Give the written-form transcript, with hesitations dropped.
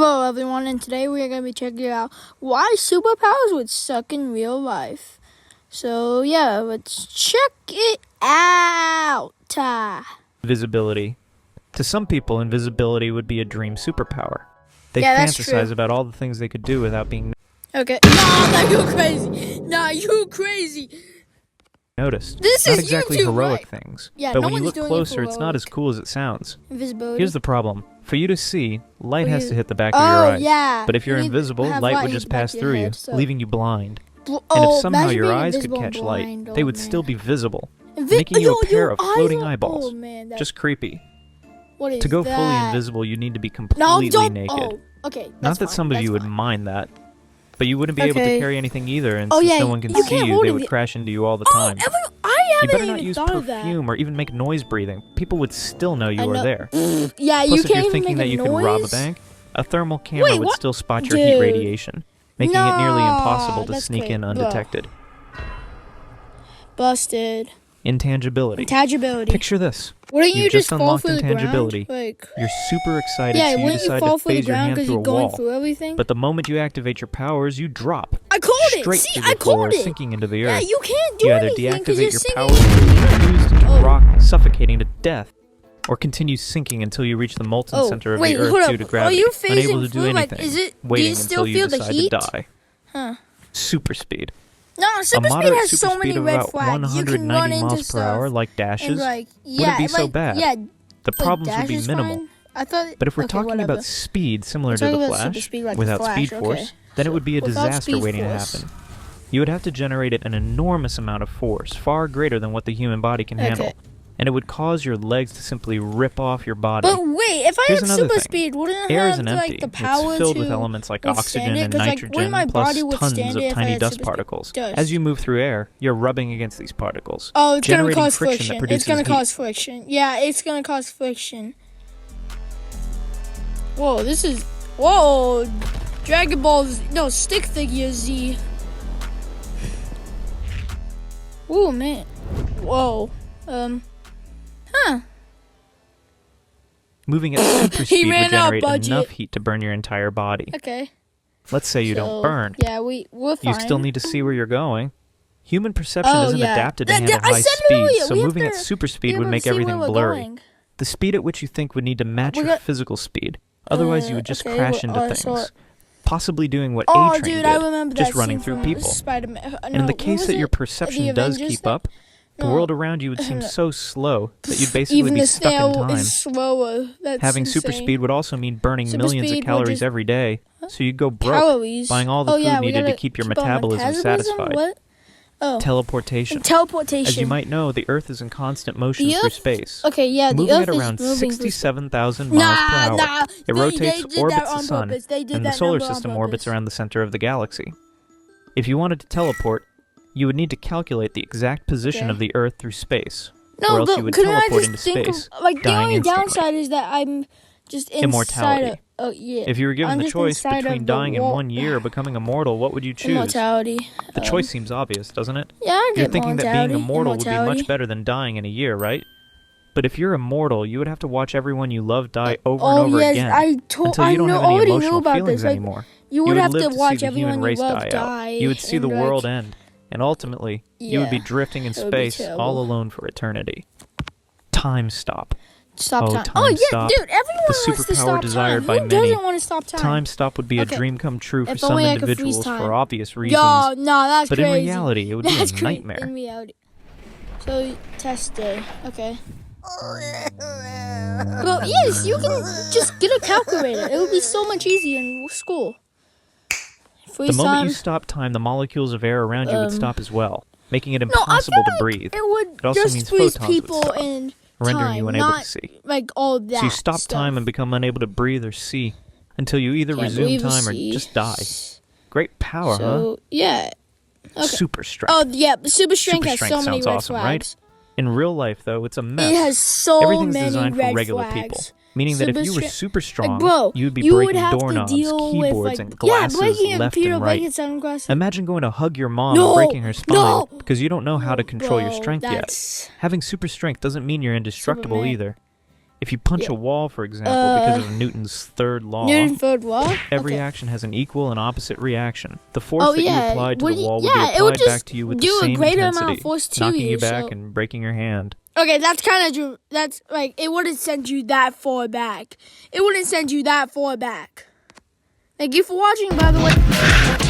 Hello everyone, and today we are going to be checking out why superpowers would suck in real life. So yeah, let's check it out. Visibility. To some people, invisibility would be a dream superpower. They that's fantasize true. about all the things they could do without being Okay. Nah, you crazy. Nah, you crazy. noticed. This Not is exactly YouTube, heroic right? things, Yeah, but no when you one's look doing it closer, it's not heroic. as cool as it sounds. Invisibility. Here's the problem. For you to see, light Well, has you- to hit the back of your eyes. yeah. But if you're You need to invisible, have light light would hit just the back pass of your through you, head, so- leaving you blind. And Oh, if somehow imagine your being eyes could invisible catch and light, blind. they Oh, would man. still be visible, Invi- making you Yo, a pair your of eyes floating are- eyeballs. Oh man, that's Just creepy. what is To go that? fully invisible, you need to be No, completely don't. naked. Oh, okay. Not that fine, some of that's you would fine. mind that, but you wouldn't be able to Okay. carry anything either, and Oh, since yeah, no one can you see can't you, hold they it. would crash into you all the Oh, time. I You haven't better not even use thought of that. perfume or even make noise breathing. People would still know you I are know. there. Yeah, Plus, you if can't you're even thinking make that a you noise. could rob a bank, a thermal camera Wait, would what? still spot your heat Dude. radiation, making it nearly impossible to That's sneak in crazy. Bro. undetected. Busted. Intangibility. Intangibility. Picture this. Wouldn't you You've just just fall unlocked through the ground? intangibility. Like, You're super excited, yeah, so you wouldn't you decide fall to through the phase your ground hand because through you're a going wall. through everything? But the moment you activate your powers, you drop I called it. straight See, through I the floor, called it. sinking into the Yeah, earth. you can't do You either anything because deactivate you're your singing. powers and be reduced into Oh. rock, suffocating to death, or continue sinking until you reach the molten Oh, center of wait, the earth hold due up. to Are gravity, you phasing unable to do through, like, anything, is it- do waiting you still until you feel the decide heat? to die. Huh. Super speed. No, A super speed moderate has super so speed many of red about flags. You can run 190 into miles per hour, stuff like and dashes, like, yeah, wouldn't be so like, bad. Yeah, The problems would be dash is minimal. fine. I thought. But if we're okay, talking whatever. about speed similar We're to the talking about super Flash, speed like the without Flash, Speed Force, okay. then it would be a Without disaster Speed waiting Force. to happen. You would have to generate an enormous amount of force, far greater than what the human body can handle. Okay. And it would cause your legs to simply rip off your body. But wait, if I Here's had another super thing. speed, wouldn't I Air have isn't like empty. the power It's filled to with elements like withstand oxygen it? and 'Cause, like, nitrogen, wouldn't my plus body tons withstand of it if I tiny had dust super speed? particles. Dust. As you move through air, you're rubbing against these particles, Oh, it's gonna generating cause friction friction. that produces It's gonna heat. cause friction. Yeah, it's gonna cause friction. Whoa, this is whoa, Dragon Ball Z, no stick figure Z. Ooh man, whoa, huh? Moving at super speed would ran out generate budget. enough heat to burn your entire body. Okay. Let's say you So, don't burn. Yeah, we're fine. You still need to see where you're going. Human perception Oh, isn't yeah. adapted to That- handle I high said it speeds, earlier, so we have moving at to super be speed able would to make see where everything we're blurry. going. The speed at which you think would need to match We your got- physical speed. Otherwise, you would just okay, crash well, into so- things. Possibly doing what Oh, A-Train dude, did, I remember just that running scene through from people. Spider-Man. And in the case that your perception does keep up, the No. world around you would seem so slow that you'd basically Even be the stuck in snail time. is slower. That's Having super insane. speed would also mean burning Super millions of speed would calories just- every day, so you'd go broke, Calories. buying all the Oh, food yeah, we needed to gotta keep your our metabolism satisfied. What? Oh, Teleportation. teleportation. As you might know, the Earth is in constant motion The through Earth- space. Okay, yeah, the Moving Earth at around is moving. 67,000 miles per hour. Nah. It They rotates, did that orbits on the sun, purpose. They did and the that solar number on system orbits purpose. around the center of the galaxy. If you wanted to teleport, you would need to calculate the exact position Okay. of the Earth through space, No, or else but you would couldn't I teleport just into think space, of, like, the dying only instantly. downside is that I'm just inside Immortality. of. Oh yeah. If you were given I'm the just choice inside between of the dying in wall- 1 year or becoming immortal, what would you choose? Immortality. The choice seems obvious, doesn't it? Yeah, I You're get thinking that being immortal would be immortality. much better than dying in a year, right? But if you're immortal, you would have to watch everyone you love die over Oh, and over yes, again I until you don't have any already knew emotional about feelings this. Like, anymore. you would have live to see watch the everyone human you race love die die. out. You would see the and, world like, end, and ultimately, you would be yeah, drifting in it would be space all terrible. alone for eternity. Time stop. Stop Oh, time. time Oh yeah, stop. dude, everyone The wants to superpower stop desired time. by Who many. doesn't want to stop time? Time stop would be Okay. a dream come true for If some only I could freeze individuals time. for obvious reasons. Yo, no, that's but crazy. in reality, it would That's be a nightmare. In reality. So, test day. Okay. Well, yes, you can just get a calculator. It would be so much easier in school. The Freeze moment time. you stop time, the molecules of air around you would stop as well, making it No, I impossible feel to like breathe. it would It also just means freeze photons would people stop, in rendering time, you unable not to see. like all that. So you stop stuff. time and become unable to breathe or see until you either Can't resume believe you time or see. just die. Great power, huh? So yeah. Okay. Super strength. Oh yeah, but super strength Super has strength so many sounds red awesome, right? flags. In real life, though, it's a mess. It has so Everything's many designed red for regular flags. people, meaning that if Super you were stra- super strong, like, bro, you would be you would breaking have to doorknobs, deal with, keyboards, like, and glasses breaking a left computer, and right. breaking sunglasses. Imagine going to hug your mom No, and breaking her spine no. because you don't know how to control your Bro, strength yet. that's Having super strength doesn't mean you're indestructible Superman. either. If you punch a wall, for example, because of Newton's third law, Newton's third law? every Okay. action has an equal and opposite reaction. The force that you applied to Would the you- wall yeah, would be it would applied back just to you with do the a same greater intensity, amount of force to knocking you, you back so- and breaking your hand. Okay, that's kind of true. That's like, it wouldn't send you that far back. It wouldn't send you that far back. Thank you for watching, by the way.